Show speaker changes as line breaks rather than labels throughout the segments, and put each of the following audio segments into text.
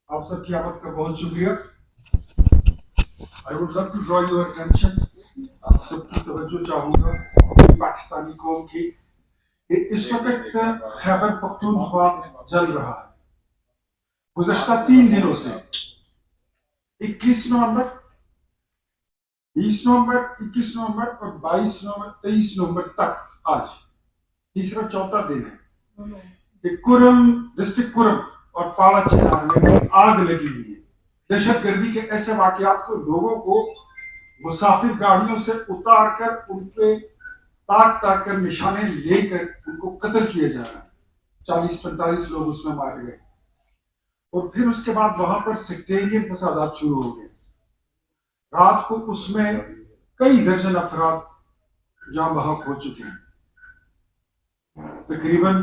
آپ سب کی آمد کا بہت شکریہ. I would love to draw your attention. آپ سب کی توجہ چاہوں گا پاکستانی قوم کی کہ اس وقت خیبر پختونخوا جل رہا ہے. گزشتہ 3 دنوں سے 21 نومبر 20 نومبر 21 نومبر اور 22 نومبر 23 نومبر تک آج تیسرا چوتھا دن ہے کہ کرم ڈسٹرکٹ کرم اور پاڑا چنار میں آگ لگی ہوئی ہے. دہشت گردی کے ایسے واقعات کو لوگوں کو مسافر گاڑیوں سے اتار کر ان پہ تاک تاک کر نشانے لے کر ان کو قتل کیا جا رہا ہے. 40-45 لوگ اس میں مارے گئے اور پھر اس کے بعد وہاں پر سیکٹیرین فسادات شروع ہو گئے. رات کو اس میں کئی درجن افراد جاں بحق ہو چکے ہیں. تقریباً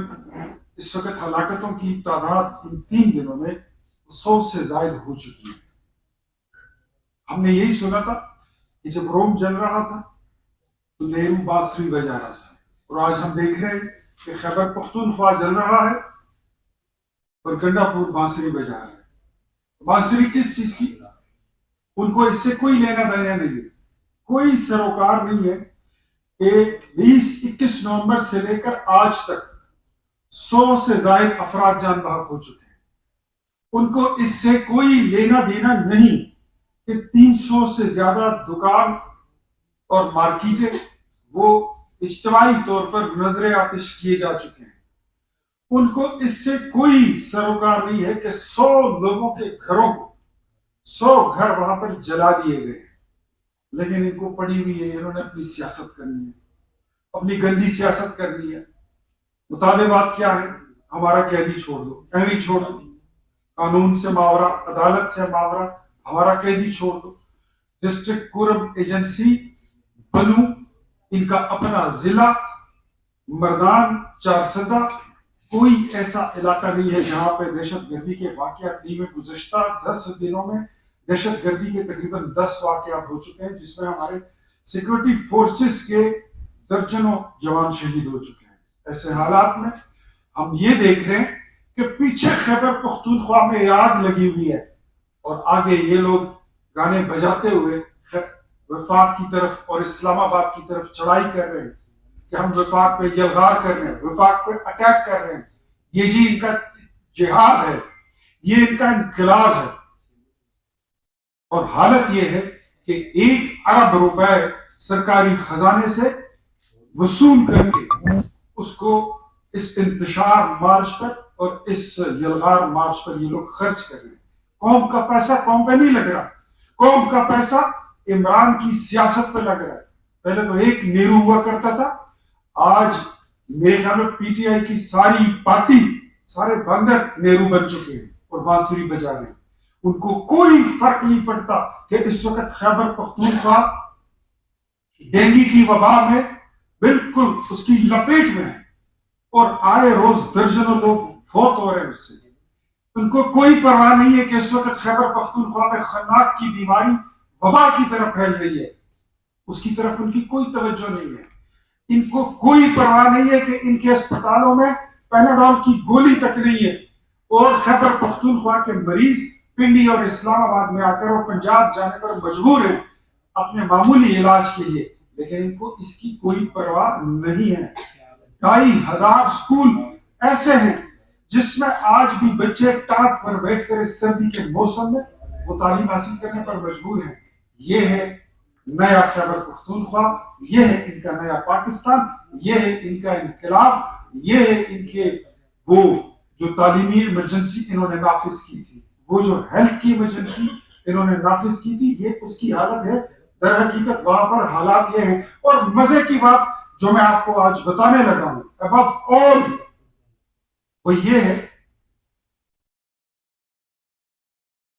اس وقت ہلاکتوں کی تعداد ان 3 دنوں میں 100 سے زائد ہو چکی ہے. ہم نے یہی سنا تھا کہ جب روم جل رہا تھا تو نیرو بانسری بجا رہا تھا اور آج ہم دیکھ رہے ہیں کہ خیبر پختونخوا جل رہا ہے اور گنڈا پور بانسری بجا رہا ہے. بانسری کس چیز کی؟ ان کو اس سے کوئی لینا دینا نہیں ہے, کوئی سروکار نہیں ہے کہ 20-21 نومبر سے لے کر آج تک 100 سے زائد افراد جان بحق ہو چکے ہیں. ان کو اس سے کوئی لینا دینا نہیں کہ 300 سے زیادہ دکان اور مارکیٹیں وہ اجتماعی طور پر نظر آتش کیے جا چکے ہیں. ان کو اس سے کوئی سروکار نہیں ہے کہ 100 لوگوں کے گھروں کو 100 گھر وہاں پر جلا دیے گئے. لیکن ان کو پڑی ہوئی ہے, انہوں نے اپنی سیاست کرنی ہے, اپنی گندی سیاست کرنی ہے. مطالبات کیا ہے؟ ہمارا قیدی چھوڑ دو, اہلی چھوڑ دو, قانون سے ماورا, عدالت سے ماورا ہمارا قیدی چھوڑ دو. ڈسٹرکٹ کورم ایجنسی بنو, ان کا اپنا ضلع مردان چارسدہ, کوئی ایسا علاقہ نہیں ہے جہاں پہ دہشت گردی کے واقعات نہیں ہوئے. گزشتہ 10 دنوں میں دہشت گردی کے تقریباً 10 واقعات ہو چکے ہیں جس میں ہمارے سیکورٹی فورسز کے درجنوں جوان شہید ہو چکے ہیں. ایسے حالات میں ہم یہ دیکھ رہے ہیں کہ پیچھے خیبر پختونخوا میں آگ لگی ہوئی ہے اور آگے یہ لوگ گانے بجاتے ہوئے وفاق کی طرف اور اسلام آباد کی طرف چڑھائی کر رہے ہیں کہ ہم وفاق پہ یلغار کر رہے ہیں, وفاق پہ اٹیک کر رہے ہیں. یہ جی ان کا جہاد ہے, یہ ان کا انقلاب ہے. اور حالت یہ ہے کہ 1 ارب روپے سرکاری خزانے سے وصول کر کے اس کو اس انتشار مارچ پر اور اس یلغار مارچ پر یہ لوگ خرچ کر رہے ہیں. قوم کا پیسہ قوم پہ نہیں لگ رہا, قوم کا پیسہ عمران کی سیاست پہ لگ رہا ہے. پہلے تو ایک نیرو ہوا کرتا تھا, آج میرے خیال میں پی ٹی آئی کی ساری پارٹی, سارے بندر نیرو بن چکے ہیں اور بانسری بجا رہے ہیں. ان کو کوئی فرق نہیں پڑتا کہ اس وقت خیبر پختونخوا ڈینگی کی وبا میں بالکل اس کی لپیٹ میں ہے اور آئے روز درجنوں لوگ فوت ہو رہے ہیں اس سے. ان کو کوئی پرواہ نہیں ہے کہ اس وقت خیبر پختونخوا میں خناق کی بیماری وبا کی طرف پھیل رہی ہے, اس کی طرف ان کی کوئی توجہ نہیں ہے. ان کو کوئی پرواہ نہیں ہے کہ ان کے اسپتالوں میں پیناڈول کی گولی تک نہیں ہے اور خیبر پختونخوا کے مریض پنڈی اور اسلام آباد میں آ کر اور پنجاب جانے پر مجبور ہیں اپنے معمولی علاج کے لیے, لیکن ان کو اس کی کوئی پرواہ نہیں ہے. 2500 سکول ایسے ہیں جس میں آج بھی بچے ٹاٹ پر بیٹھ کر اس سردی کے موسم میں وہ تعلیم حاصل کرنے پر مجبور ہیں. یہ ہے نیا خیبر پختونخوا, یہ ہے ان کا نیا پاکستان, یہ ہے ان کا انقلاب, یہ ہے ان کے وہ جو تعلیمی ایمرجنسی انہوں نے نافذ کی تھی, وہ جو ہیلتھ کی ایمرجنسی انہوں نے نافذ کی تھی, یہ اس کی حالت ہے. در حقیقت وہاں پر حالات یہ ہیں. اور مزے کی بات جو میں آپ کو آج بتانے لگا ہوں above all وہ یہ ہے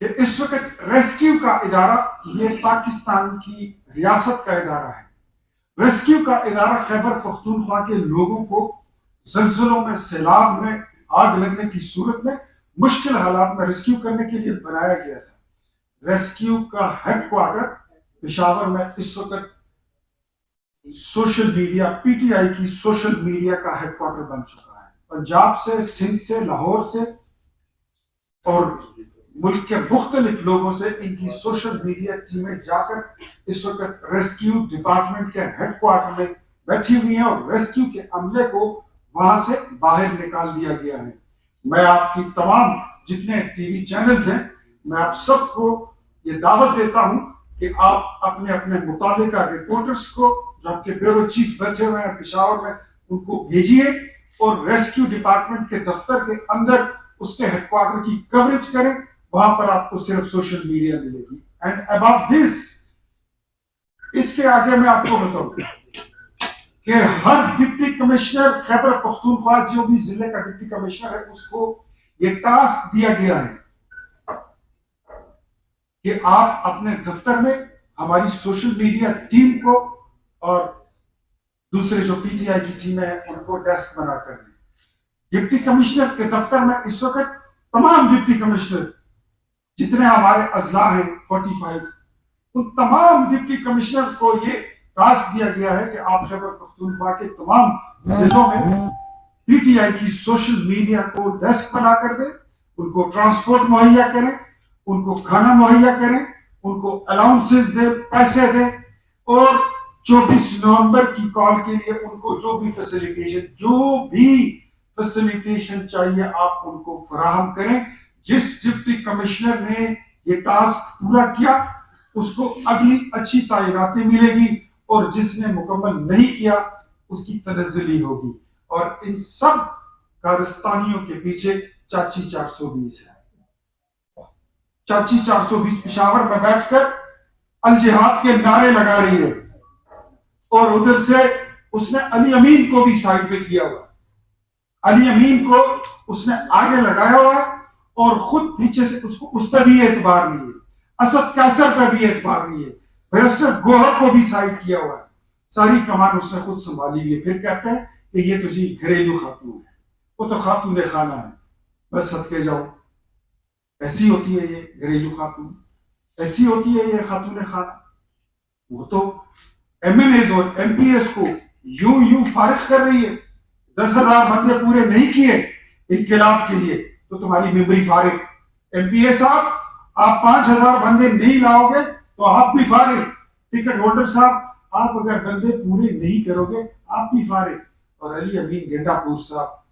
کہ اس وقت ریسکیو کا ادارہ, یہ پاکستان کی ریاست کا ادارہ ہے, ریسکیو کا ادارہ خیبر پختونخوا کے لوگوں کو زلزلوں میں, سیلاب میں, آگ لگنے کی صورت میں مشکل حالات میں ریسکیو کرنے کے لیے بنایا گیا تھا. ریسکیو کا ہیڈ کوارٹر پشاور میں اس وقت सोशल मीडिया पीटीआई की सोशल मीडिया का हेडक्वार्टर बन चुका है। पंजाब से, सिंध से, लाहौर से और मुल्क के मुख्तलिफ लोगों से इनकी सोशल मीडिया टीमें जाकर इस वक्त रेस्क्यू डिपार्टमेंट के हेडक्वार्टर में बैठी हुई हैं और रेस्क्यू के अमले को वहां से बाहर निकाल दिया गया है। मैं आपकी तमाम जितने टीवी चैनल्स हैं, मैं आप सबको ये दावत देता हूं कि आप अपने अपने मुतालिका रिपोर्टर्स को, जो आपके ब्यूरो चीफ बैठे हुए हैं पेशावर में, उनको भेजिए और रेस्क्यू डिपार्टमेंट के दफ्तर के अंदर उसके हेडक्वार्टर की कवरेज करें। वहां पर आपको सिर्फ सोशल मीडिया मिलेगी। एंड अबव दिस, इसके आगे मैं आपको बताऊं कि हर डिप्टी कमिश्नर खैबर पख्तूनख्वा, जो भी जिले का डिप्टी कमिश्नर है, उसको ये टास्क दिया गया है कि आप अपने दफ्तर में हमारी सोशल मीडिया टीम को और दूसरे जो पीटीआई की टीमें हैं उनको डेस्क बना कर दें। डिप्टी कमिश्नर के दफ्तर में इस वक्त तमाम डिप्टी कमिश्नर जितने हमारे अजला हैं 45, उन तमाम डिप्टी कमिश्नर को ये टास्क दिया गया है कि आप खैबर पख्तूनख्वा के तमाम जिलों में पीटीआई की सोशल मीडिया को डेस्क बना कर दें, उनको ट्रांसपोर्ट मुहैया करें, उनको खाना मुहैया करें, उनको अलाउंसेस दे, पैसे दे, और 24 नवंबर की कॉल के लिए उनको जो भी फैसिलिटेशन चाहिए आप उनको फराहम करें। जिस डिप्टी कमिश्नर ने ये टास्क पूरा किया उसको अगली अच्छी तैनाती मिलेगी, और जिसने मुकम्मल नहीं किया उसकी तनज़्ज़ुली होगी। और इन सब कारस्तानियों के पीछे चाची 420 है। चाची 420 पेशावर में बैठकर अल जिहाद के नारे लगा रही है, और उधर से उसने अली अमीन को भी साइड पे किया हुआ। अली अमीन को उसने आगे लगाया हुआ है और खुद पीछे से उसको उस पर भी एतबार नहीं है, असद कैसर पर भी एतबार नहीं है, बैरिस्टर गोहर को भी साइड किया हुआ है। सारी कमान उसने खुद संभाली हुई है। फिर कहते हैं कि ये तो जी घरेलू खातून है, वो तो खातून खाना है, बस सदके जाओ। ऐसी होती है ये घरेलू खातून, ऐसी होती है ये खातून खाना। वो तो एमएनएस और एमपीएस को यूं फारिग कर रही है। 10,000 बंदे पूरे नहीं किए इनकलाब के लिए तो तुम्हारी मेमोरी फारिग। एमपीएस आप 5,000 बंदे नहीं लाओगे तो आप भी फारिग। टिकट होल्डर साहब, आप अगर बंदे पूरे नहीं करोगे आप भी फारिग। और अली अमीन गेंडापुर साहब,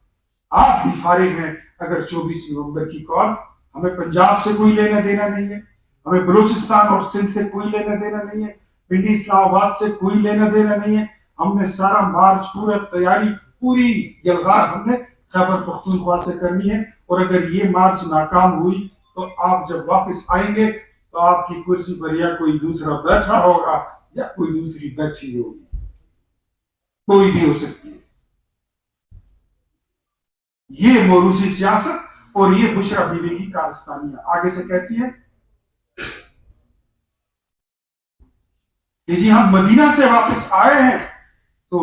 आप भी फारिग हैं अगर 24 नवंबर की कॉल। हमें पंजाब से कोई लेना देना नहीं है, हमें बलूचिस्तान और सिंध से कोई लेना देना नहीं है, पिंडी इस्लामाबाद से कोई लेना देना नहीं है। हमने सारा मार्च पूरा तैयारी पूरी यलगार हमने खैबर पख्तूनख्वा से करनी है। और अगर ये मार्च नाकाम हुई तो आप जब वापस आएंगे तो आपकी कुर्सी पर या कोई दूसरा बैठा होगा या कोई दूसरी बैठी होगी, कोई भी हो सकती है। ये मोरूसी सियासत और ये बुशरा बीबी की कारस्तानियां। आगे से कहती है कि जी हम मदीना से वापस आए हैं तो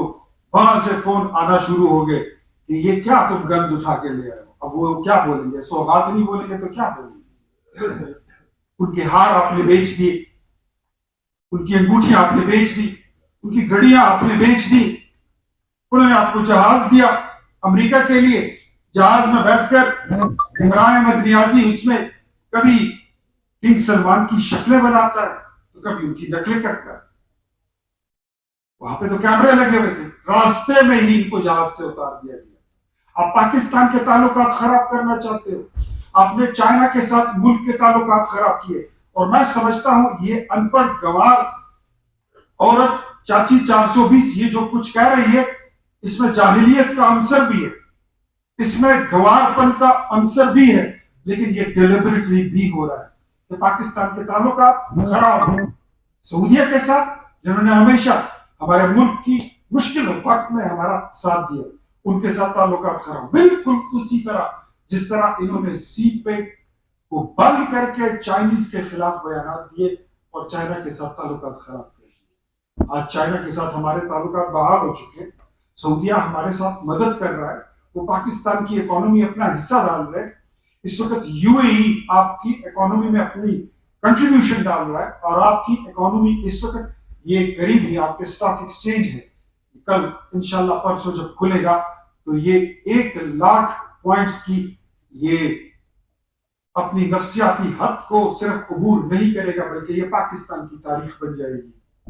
वहां से फोन आना शुरू हो गए कि ये क्या तुम गंद उठा के ले आए हो। अब वो क्या बोलेंगे, सौगात नहीं बोलेंगे तो क्या बोलेंगे। उनके हार आपने बेच दिए, उनकी अंगूठियां आपने बेच दी, उनकी घड़ियां आपने बेच दी। उन्होंने आपको जहाज दिया अमेरिका के लिए, जहाज में बैठकर इमरान अहमद नियाजी उसमें कभी किंग सलमान की शक्लें बनाता है तो कभी उनकी नकलें करता है। वहां पे तो कैमरे लगे हुए थे, रास्ते में ही इनको जहाज से उतार दिया गया। आप पाकिस्तान के ताल्लुकात खराब करना चाहते हो, आपने चाइना के साथ मुल्क के ताल्लुकात खराब किए। और मैं समझता हूं ये अनपढ़ गंवार औरत चाची 420 ये जो कुछ कह रही है इसमें जाहिलियत का अंसर भी है, इसमें गंवारपन का अंसर भी है, लेकिन ये डिलिबरेटली भी हो रहा है कि पाकिस्तान के ताल्लुकात खराब हो। सऊदीया के साथ जिन्होंने हमेशा हमारे मुल्क की मुश्किल वक्त में हमारा साथ दिया, उनके साथ ताल्लुकात खराब। बिल्कुल उसी तरह जिस तरह इन्होंने सीपेक को बंद करके चाइनीज के खिलाफ बयान दिए और चाइना के साथ ताल्लुकात खराब किए। आज चाइना के साथ हमारे ताल्लुकात बहाल हो चुके हैं, सऊदीया हमारे साथ मदद कर रहा है, वो पाकिस्तान की इकोनॉमी अपना हिस्सा डाल रहे हैं। इस वक्त यूएई आपकी इकोनॉमी में अपनी कंट्रीब्यूशन डाल रहा है और आपकी इकोनॉमी इस वक्त یہ قریب ہی آپ کے اسٹاک ایکسچینج ہے، کل انشاءاللہ پرسوں جب کھلے گا تو یہ 1,00,000 پوائنٹس کی یہ اپنی نفسیاتی حد کو صرف عبور نہیں کرے گا، بلکہ یہ پاکستان کی تاریخ بن جائے گی۔